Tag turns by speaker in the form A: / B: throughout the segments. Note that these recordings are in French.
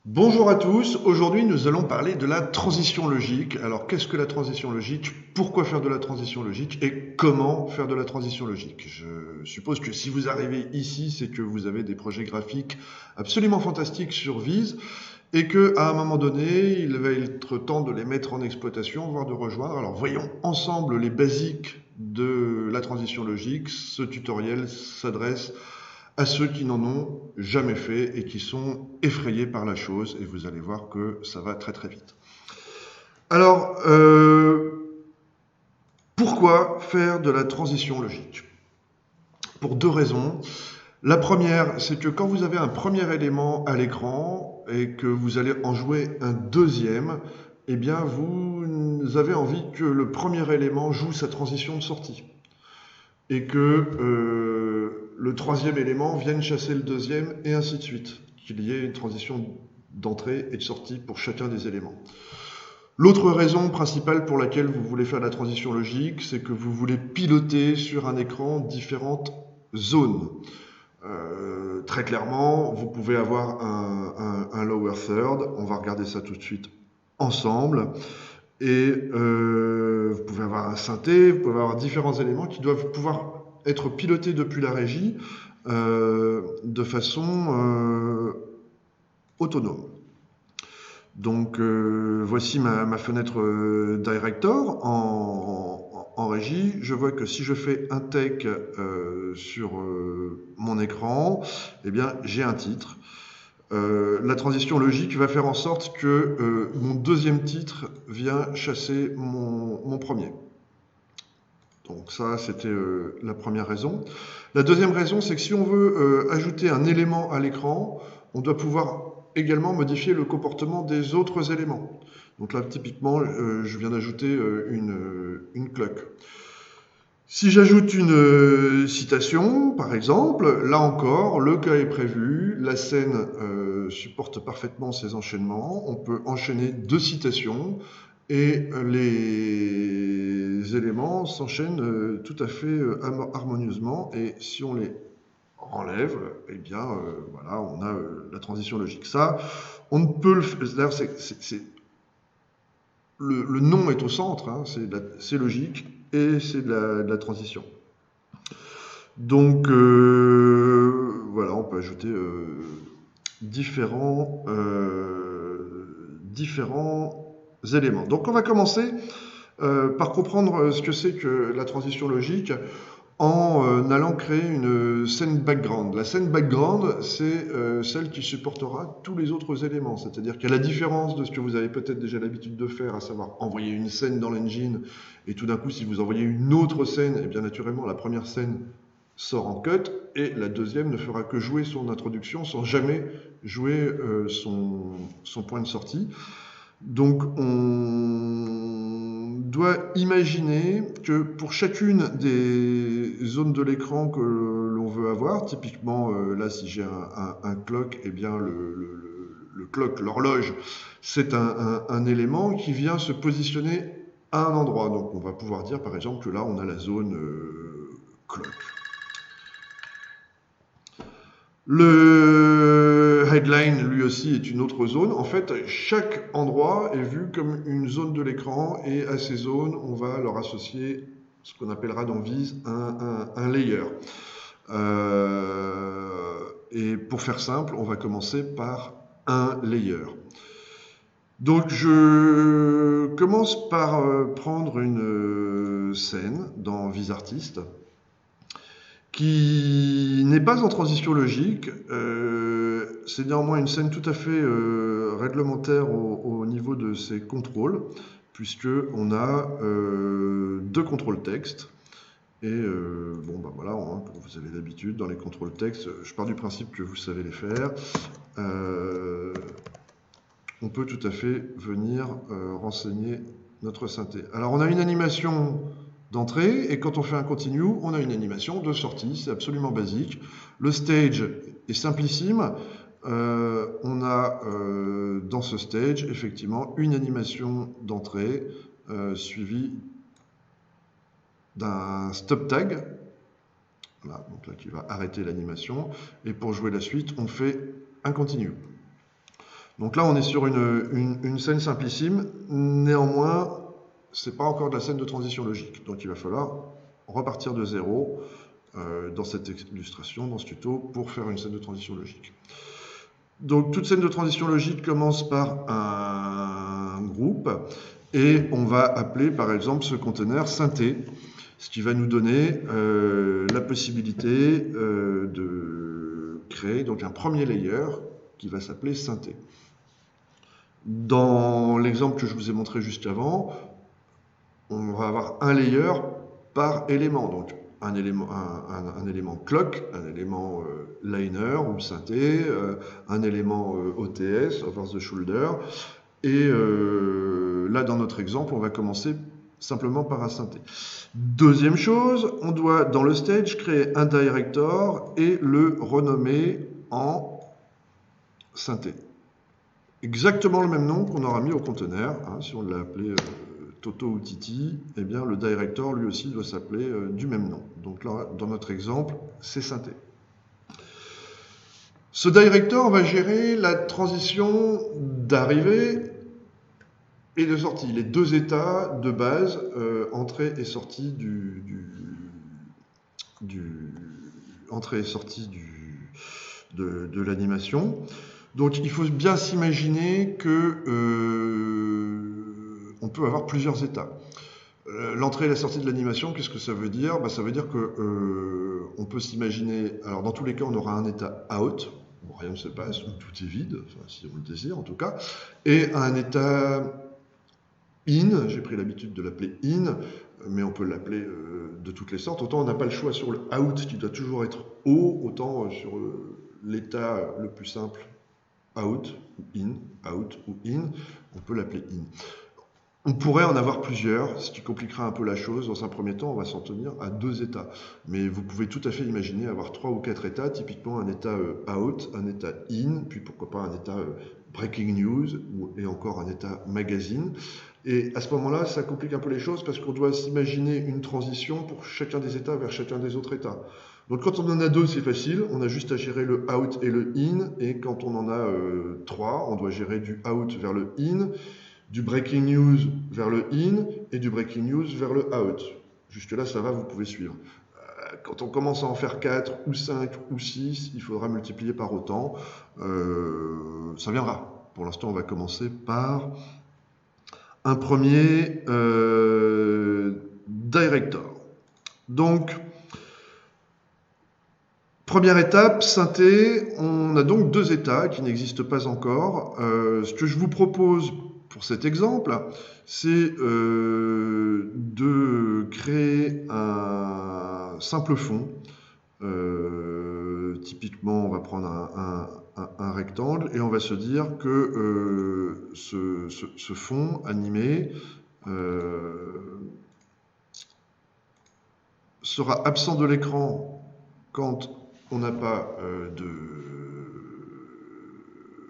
A: Bonjour à tous, aujourd'hui nous allons parler de la transition logique. Alors qu'est-ce que la transition logique? Pourquoi faire de la transition logique? Et comment faire de la transition logique? Je suppose que si vous arrivez ici, c'est que vous avez des projets graphiques absolument fantastiques sur Vise et que à un moment donné, il va être temps de les mettre en exploitation, voire de rejoindre. Alors voyons ensemble les basiques de la transition logique. Ce tutoriel s'adresse à ceux qui n'en ont jamais fait et qui sont effrayés par la chose, et vous allez voir que ça va très très vite. Alors, pourquoi faire de la transition logique? Pour deux raisons. La première, c'est que quand vous avez un premier élément à l'écran et que vous allez en jouer un deuxième, eh bien vous avez envie que le premier élément joue sa transition de sortie et que le troisième élément vienne chasser le deuxième, et ainsi de suite. Qu'il y ait une transition d'entrée et de sortie pour chacun des éléments. L'autre raison principale pour laquelle vous voulez faire la transition logique, c'est que vous voulez piloter sur un écran différentes zones. Très clairement, vous pouvez avoir un lower third, on va regarder ça tout de suite ensemble. Et vous pouvez avoir un synthé, vous pouvez avoir différents éléments qui doivent pouvoir être pilotés depuis la régie de façon autonome. Donc voici ma fenêtre Director en régie. Je vois que si je fais un take sur mon écran, eh bien j'ai un titre. La transition logique va faire en sorte que mon deuxième titre vient chasser mon premier. Donc ça, c'était la première raison. La deuxième raison, c'est que si on veut ajouter un élément à l'écran, on doit pouvoir également modifier le comportement des autres éléments. Donc là, typiquement, je viens d'ajouter une clock. Si j'ajoute une citation, par exemple, là encore, le cas est prévu, la scène supporte parfaitement ces enchaînements, on peut enchaîner deux citations et les éléments s'enchaînent tout à fait harmonieusement, et si on les enlève, eh bien voilà, on a la transition logique. Ça, on ne peut le faire, d'ailleurs le nom est au centre, hein, c'est logique et c'est de la transition. Donc voilà, on peut ajouter différents éléments. Donc on va commencer par comprendre ce que c'est que la transition logique en allant créer une scène background. La scène background, c'est celle qui supportera tous les autres éléments. C'est-à-dire qu'à la différence de ce que vous avez peut-être déjà l'habitude de faire, à savoir envoyer une scène dans l'engine, et tout d'un coup, si vous envoyez une autre scène, et bien naturellement, la première scène sort en cut, et la deuxième ne fera que jouer son introduction sans jamais jouer son point de sortie. Donc on doit imaginer que pour chacune des zones de l'écran que l'on veut avoir, typiquement là si j'ai un clock, eh bien le clock, l'horloge, c'est un élément qui vient se positionner à un endroit. Donc on va pouvoir dire par exemple que là on a la zone clock. Le headline, lui aussi, est une autre zone. En fait, chaque endroit est vu comme une zone de l'écran, et à ces zones, on va leur associer ce qu'on appellera dans Vise un layer. Et pour faire simple, on va commencer par un layer. Donc je commence par prendre une scène dans Vise Artist qui n'est pas en transition logique. C'est néanmoins une scène tout à fait réglementaire au niveau de ses contrôles, puisqu'on a deux contrôles texte. Et bon, ben voilà, hein, comme vous avez l'habitude, dans les contrôles texte, je pars du principe que vous savez les faire. On peut tout à fait venir renseigner notre synthé. Alors, on a une animation d'entrée, et quand on fait un continue, on a une animation de sortie. C'est absolument basique. Le stage est simplissime. On a dans ce stage effectivement une animation d'entrée suivie d'un stop tag, voilà, donc là qui va arrêter l'animation, et pour jouer la suite on fait un continue. Donc là, on est sur une scène simplissime. Néanmoins, ce n'est pas encore de la scène de transition logique. Donc il va falloir repartir de zéro dans cette illustration, dans ce tuto, pour faire une scène de transition logique. Donc toute scène de transition logique commence par un groupe et on va appeler par exemple ce conteneur synthé, ce qui va nous donner la possibilité de créer donc un premier layer qui va s'appeler synthé. Dans l'exemple que je vous ai montré juste avant, on va avoir un layer par élément, donc un élément clock, un élément liner ou synthé, un élément OTS, over the shoulder, et là dans notre exemple, on va commencer simplement par un synthé. Deuxième chose, on doit dans le stage créer un director et le renommer en synthé. Exactement le même nom qu'on aura mis au conteneur, hein, si on l'a appelé Toto ou Titi, eh bien le director lui aussi doit s'appeler du même nom. Donc là, dans notre exemple, c'est synthé. Ce director va gérer la transition d'arrivée et de sortie, les deux états de base, entrée et sortie entrée et sortie de l'animation. Donc il faut bien s'imaginer que on peut avoir plusieurs états. L'entrée et la sortie de l'animation, qu'est-ce que ça veut dire? Ça veut dire que on peut s'imaginer, alors dans tous les cas on aura un état out, où rien ne se passe, où tout est vide, enfin, si on le désire en tout cas, et un état in, j'ai pris l'habitude de l'appeler in, mais on peut l'appeler de toutes les sortes. Autant on n'a pas le choix sur le out qui doit toujours être haut, autant sur l'état le plus simple, out ou in, on peut l'appeler in. On pourrait en avoir plusieurs, ce qui compliquera un peu la chose. Dans un premier temps, on va s'en tenir à 2 états. Mais vous pouvez tout à fait imaginer avoir 3 ou 4 états, typiquement un état out, un état in, puis pourquoi pas un état breaking news, et encore un état magazine. Et à ce moment-là, ça complique un peu les choses parce qu'on doit s'imaginer une transition pour chacun des états vers chacun des autres états. Donc quand on en a 2, c'est facile, on a juste à gérer le out et le in, et quand on en a 3, on doit gérer du out vers le in, du breaking news vers le in et du breaking news vers le out. Jusque-là, ça va, vous pouvez suivre. Quand on commence à en faire 4 ou 5 ou 6, il faudra multiplier par autant. Ça viendra. Pour l'instant, on va commencer par un premier director. Donc, première étape, synthé. On a donc 2 états qui n'existent pas encore. Ce que je vous propose pour cet exemple, c'est de créer un simple fond. Typiquement, on va prendre un rectangle et on va se dire que ce fond animé sera absent de l'écran quand on n'a pas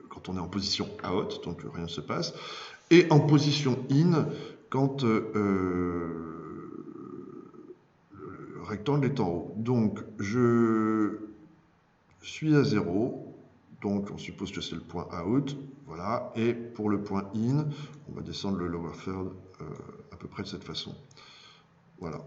A: quand on est en position out, donc rien ne se passe, et en position in quand le rectangle est en haut. Donc je suis à 0, donc on suppose que c'est le point out, voilà, et pour le point in, on va descendre le lower third à peu près de cette façon. Voilà.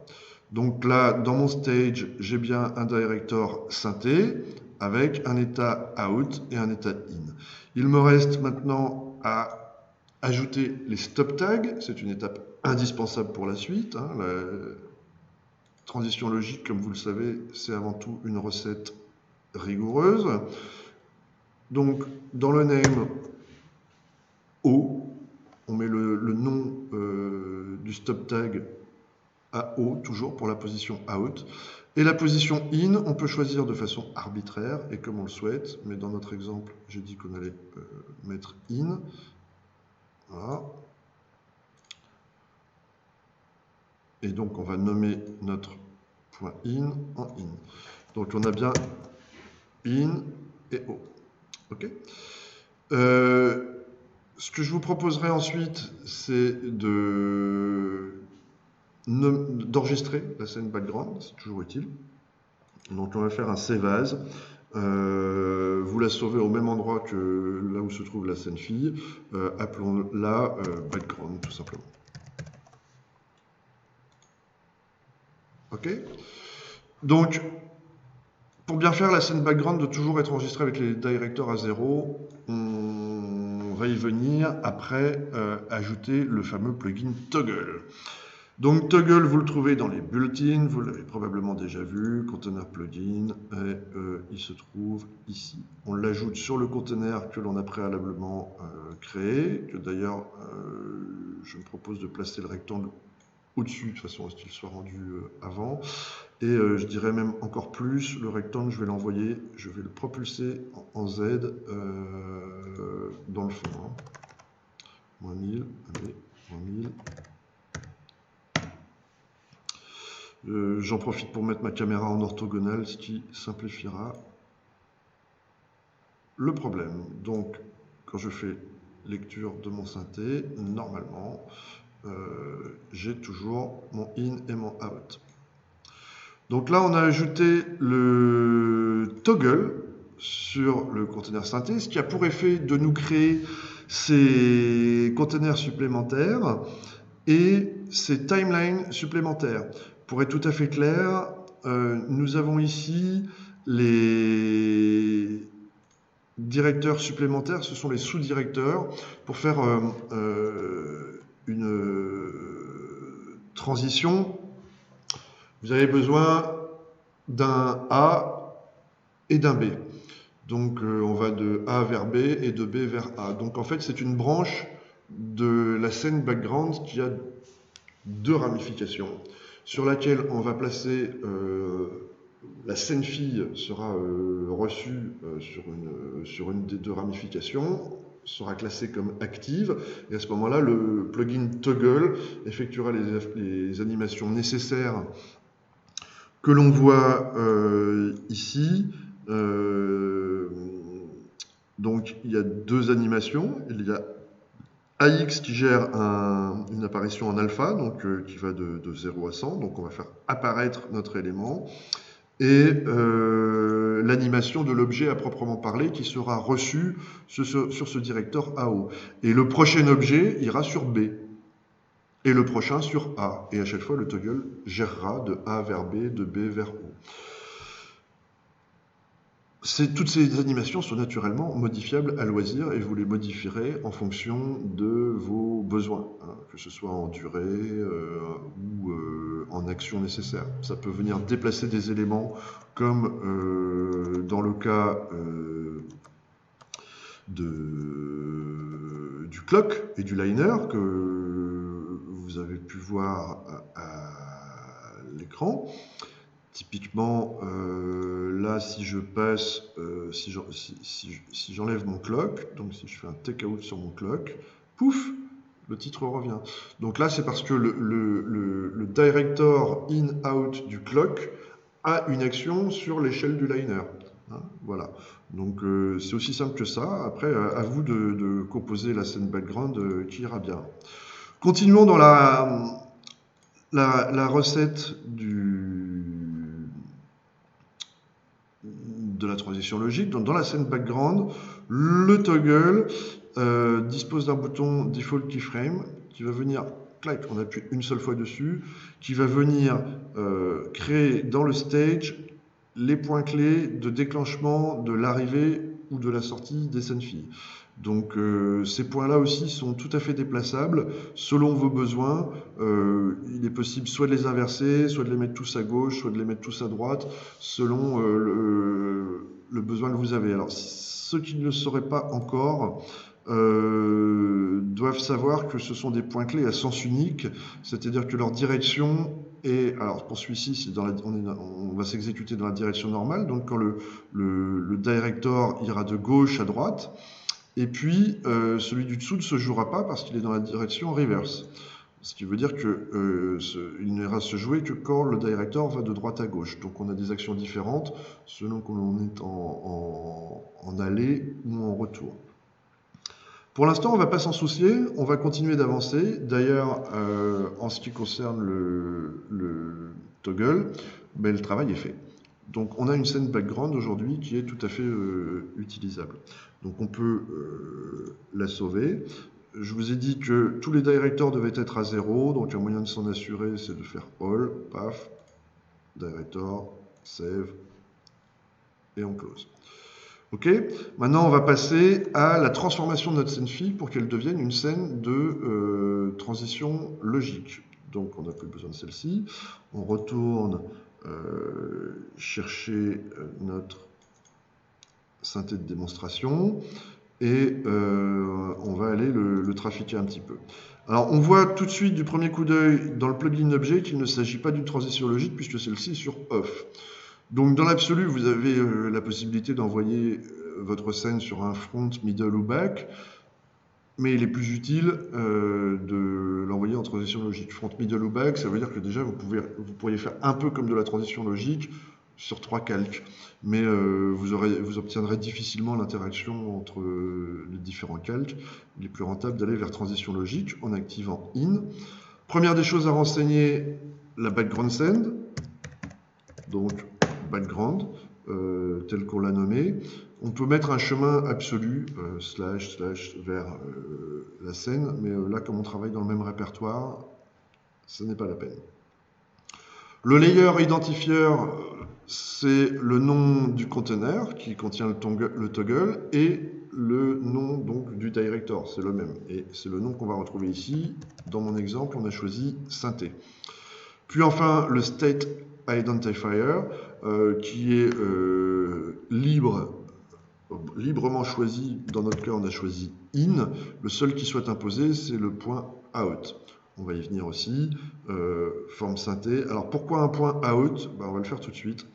A: Donc là, dans mon stage, j'ai bien un director synthé avec un état out et un état in. Il me reste maintenant à ajouter les stop tags. C'est une étape indispensable pour la suite. Hein. La transition logique, comme vous le savez, c'est avant tout une recette rigoureuse. Donc, dans le name O, on met le nom du stop tag à O, toujours pour la position out. Et la position in, on peut choisir de façon arbitraire et comme on le souhaite, mais dans notre exemple, j'ai dit qu'on allait mettre in. Voilà. Et donc, on va nommer notre point in en in. Donc, on a bien in et O. OK. Ce que je vous proposerai ensuite, c'est d'enregistrer la scène background, c'est toujours utile. Donc on va faire un save as Vous la sauvez au même endroit que là où se trouve la scène fille. Appelons-la background, tout simplement. OK? Donc, pour bien faire la scène background, de toujours être enregistrée avec les directeurs à 0, on va y venir après ajouter le fameux plugin Toggle. Donc Toggle, vous le trouvez dans les built-in, vous l'avez probablement déjà vu, container plugin, et il se trouve ici. On l'ajoute sur le container que l'on a préalablement créé, que d'ailleurs je me propose de placer le rectangle au-dessus, de façon à ce qu'il soit rendu avant. Et je dirais même encore plus, le rectangle, je vais l'envoyer, je vais le propulser en Z dans le fond. Hein. Moins 1000, allez, moins 1000. J'en profite pour mettre ma caméra en orthogonale, ce qui simplifiera le problème. Donc, quand je fais lecture de mon synthé, normalement, j'ai toujours mon in et mon out. Donc là, on a ajouté le toggle sur le container synthé, ce qui a pour effet de nous créer ces containers supplémentaires et ces timelines supplémentaires. Pour être tout à fait clair, nous avons ici les directeurs supplémentaires, ce sont les sous-directeurs, pour faire une transition. Vous avez besoin d'un A et d'un B. Donc on va de A vers B et de B vers A. Donc en fait c'est une branche de la scène background qui a deux ramifications, sur laquelle on va placer la scène fille sera reçue sur une des deux ramifications, sera classée comme active, et à ce moment-là, le plugin Toggle effectuera les animations nécessaires que l'on voit ici. Donc, il y a deux animations. Il y a AX qui gère une apparition en alpha, donc qui va de 0 à 100, donc on va faire apparaître notre élément, et l'animation de l'objet à proprement parler qui sera reçu sur ce directeur AO. Et le prochain objet ira sur B, et le prochain sur A. Et à chaque fois, le toggle gérera de A vers B, de B vers O. Toutes ces animations sont naturellement modifiables à loisir et vous les modifierez en fonction de vos besoins, hein, que ce soit en durée ou en action nécessaire. Ça peut venir déplacer des éléments comme dans le cas du clock et du liner que vous avez pu voir à l'écran. Typiquement, là, si je passe, si j'enlève mon clock, donc si je fais un take-out sur mon clock, pouf, le titre revient. Donc là, c'est parce que le director in-out du clock a une action sur l'échelle du liner. Hein, voilà. Donc c'est aussi simple que ça. Après, à vous de composer la scène background qui ira bien. Continuons dans la recette de la transition logique. Donc, dans la scène background, le toggle dispose d'un bouton Default Keyframe qui va venir, clac, on appuie une seule fois dessus, qui va venir créer dans le stage les points clés de déclenchement de l'arrivée ou de la sortie des scènes filles. Donc ces points-là aussi sont tout à fait déplaçables selon vos besoins. Il est possible soit de les inverser, soit de les mettre tous à gauche, soit de les mettre tous à droite, selon le besoin que vous avez. Alors ceux qui ne le sauraient pas encore doivent savoir que ce sont des points clés à sens unique, c'est-à-dire que leur direction est, alors pour celui-ci, on va s'exécuter dans la direction normale, donc quand le director ira de gauche à droite, et puis celui du dessous ne se jouera pas parce qu'il est dans la direction reverse. Ce qui veut dire qu'il n'ira se jouer que quand le director va de droite à gauche. Donc on a des actions différentes selon que l'on est en allée ou en retour. Pour l'instant, on ne va pas s'en soucier, on va continuer d'avancer. D'ailleurs, en ce qui concerne le toggle, le travail est fait. Donc on a une scène background aujourd'hui qui est tout à fait utilisable. Donc on peut la sauver. Je vous ai dit que tous les directors devaient être à 0, donc un moyen de s'en assurer, c'est de faire all, paf, director, save, et on close. Ok. Maintenant, on va passer à la transformation de notre scène fille pour qu'elle devienne une scène de transition logique. Donc, on n'a plus besoin de celle-ci. On retourne chercher notre synthé de démonstration et on va aller le trafiquer un petit peu. Alors, on voit tout de suite du premier coup d'œil dans le plugin objet qu'il ne s'agit pas d'une transition logique puisque celle-ci est sur off. Donc, dans l'absolu, vous avez la possibilité d'envoyer votre scène sur un front, middle ou back, mais il est plus utile de l'envoyer en transition logique. Front, middle ou back, ça veut dire que déjà, vous pourriez faire un peu comme de la transition logique sur 3 calques, mais vous obtiendrez difficilement l'interaction entre les différents calques. Il est plus rentable d'aller vers transition logique en activant in. Première des choses à renseigner, la background send, donc background, tel qu'on l'a nommé. On peut mettre un chemin absolu, slash, vers la scène, mais là, comme on travaille dans le même répertoire, ce n'est pas la peine. Le layer identifier, c'est le nom du container qui contient le toggle et le nom donc, du director, c'est le même. Et c'est le nom qu'on va retrouver ici. Dans mon exemple, on a choisi synthé. Puis enfin, le state identifier, qui est librement choisi. Dans notre cas, on a choisi in. Le seul qui soit imposé, c'est le point out. On va y venir aussi. Forme synthé. Alors, pourquoi un point out? On va le faire tout de suite.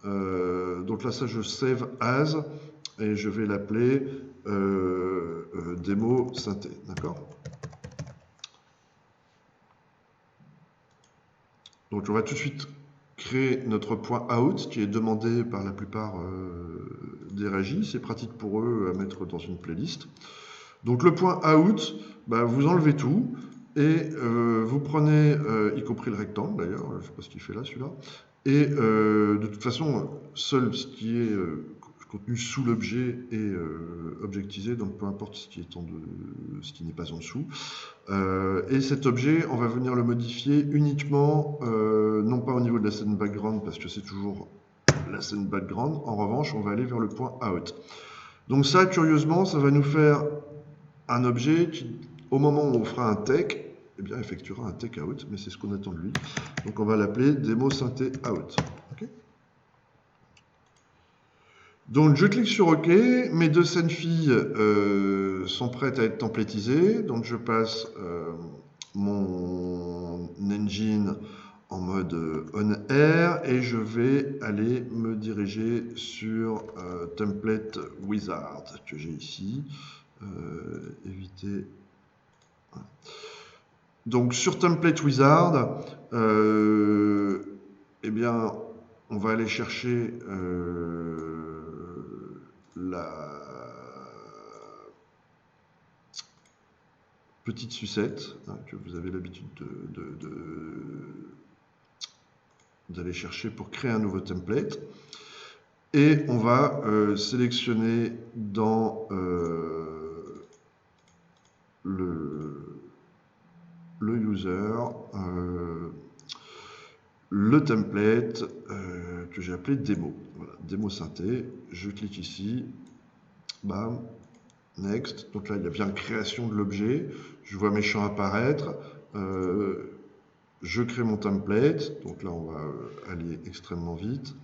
A: Donc là, ça, je save as et je vais l'appeler démo synthé. D'accord? Donc, on va tout de suite créer notre point out qui est demandé par la plupart des régies. C'est pratique pour eux à mettre dans une playlist. Donc, le point out, vous enlevez tout et vous prenez, y compris le rectangle d'ailleurs, je ne sais pas ce qu'il fait là celui-là, et de toute façon, seul ce qui est contenu sous l'objet est objectisé, donc peu importe ce qui n'est pas en dessous. Et cet objet, on va venir le modifier uniquement, non pas au niveau de la scène background, parce que c'est toujours la scène background. En revanche, on va aller vers le point out. Donc ça, curieusement, ça va nous faire un objet qui, au moment où on fera un take, eh bien, effectuera un take out, mais c'est ce qu'on attend de lui. Donc on va l'appeler démo synthé out. Okay. Donc je clique sur OK, mes deux scènes filles sont prêtes à être templétisées, donc je passe mon engine en mode on air et je vais aller me diriger sur template wizard que j'ai ici. Éviter. Voilà. Donc sur template wizard, eh bien on va aller chercher la petite sucette que vous avez l'habitude d'aller chercher pour créer un nouveau template. Et on va sélectionner dans le user le template que j'ai appelé démo. Voilà, démo synthé. Je clique ici. Bam. Next. Donc là, il y a bien création de l'objet. Je vois mes champs apparaître. Je crée mon template. Donc là, on va aller extrêmement vite.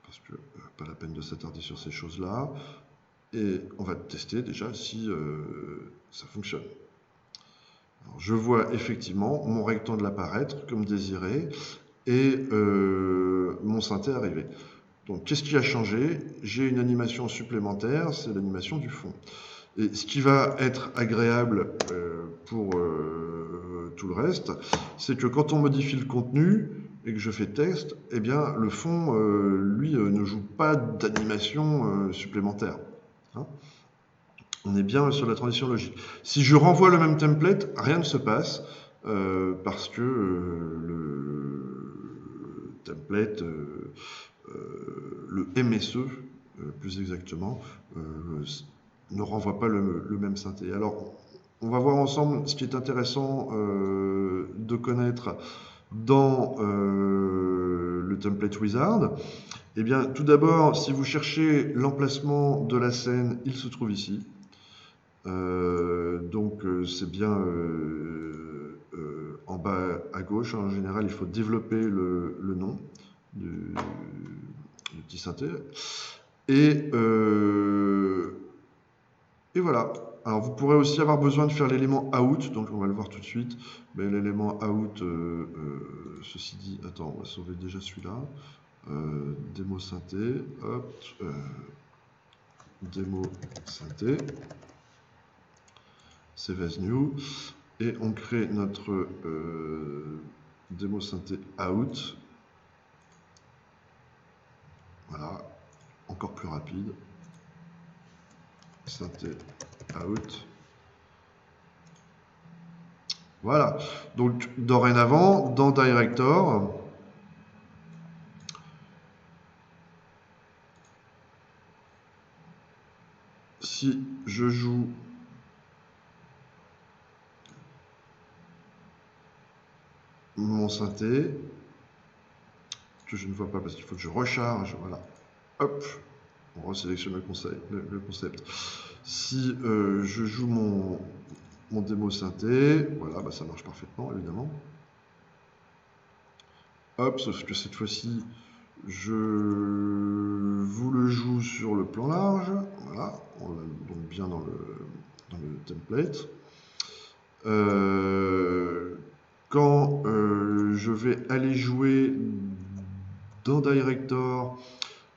A: Parce que pas la peine de s'attarder sur ces choses-là. Et on va tester déjà si ça fonctionne. Alors, je vois effectivement mon rectangle apparaître comme désiré et mon synthé arriver. Donc, qu'est-ce qui a changé? J'ai une animation supplémentaire, c'est l'animation du fond. Et ce qui va être agréable pour tout le reste, c'est que quand on modifie le contenu et que je fais texte, eh bien, le fond, lui, ne joue pas d'animation supplémentaire. Hein? On est bien sur la transition logique. Si je renvoie le même template, rien ne se passe parce que le template, le MSE, plus exactement, ne renvoie pas le même synthé. Alors, on va voir ensemble ce qui est intéressant de connaître dans le template wizard. Eh bien, tout d'abord, si vous cherchez l'emplacement de la scène, il se trouve ici. Donc, c'est bien en bas à gauche. En général, il faut développer le nom du petit synthé. Et voilà. Alors, vous pourrez aussi avoir besoin de faire l'élément out, donc on va le voir tout de suite. Mais l'élément out, ceci dit, attends, on va sauver déjà celui-là. Démo synthé, hop, démo synthé, save as new, et on crée notre démo synthé out. Voilà, encore plus rapide. Synthé out. Voilà, donc dorénavant, dans Director, si je joue mon synthé, que je ne vois pas parce qu'il faut que je recharge, voilà, hop, on resélectionne le concept. Si je joue mon démo synthé, voilà, bah ça marche parfaitement, évidemment. Hop, sauf que cette fois-ci, je vous le joue sur le plan large, voilà, on l'a donc bien dans le template. Quand je vais aller jouer dans Director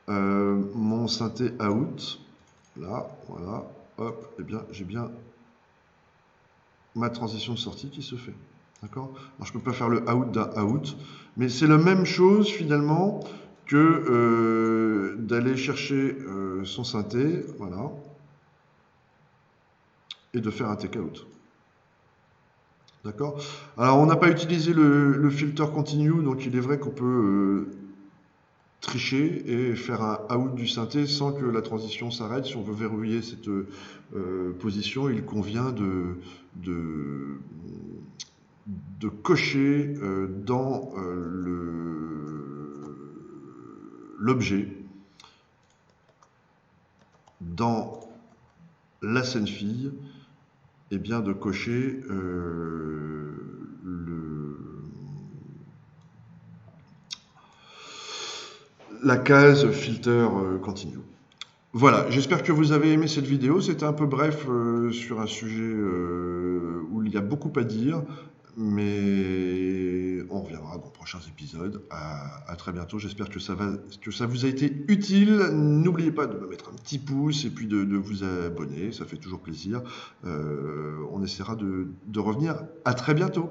A: mon synthé out, là, voilà, hop, et bien j'ai bien ma transition de sortie qui se fait. D'accord ? Alors je ne peux pas faire le out d'un out, mais c'est la même chose finalement que d'aller chercher son synthé, voilà, et de faire un take out. D'accord ? Alors on n'a pas utilisé le filter continue, donc il est vrai qu'on peut tricher et faire un out du synthé sans que la transition s'arrête. Si on veut verrouiller cette position, il convient de cocher dans l'objet, dans la scène fille, et bien de cocher la case filter continue. Voilà, j'espère que vous avez aimé cette vidéo. C'était un peu bref sur un sujet où il y a beaucoup à dire, mais on reviendra dans de prochains épisodes. À très bientôt. J'espère que ça vous a été utile. N'oubliez pas de me mettre un petit pouce et puis de vous abonner. Ça fait toujours plaisir. On essaiera de revenir. À très bientôt.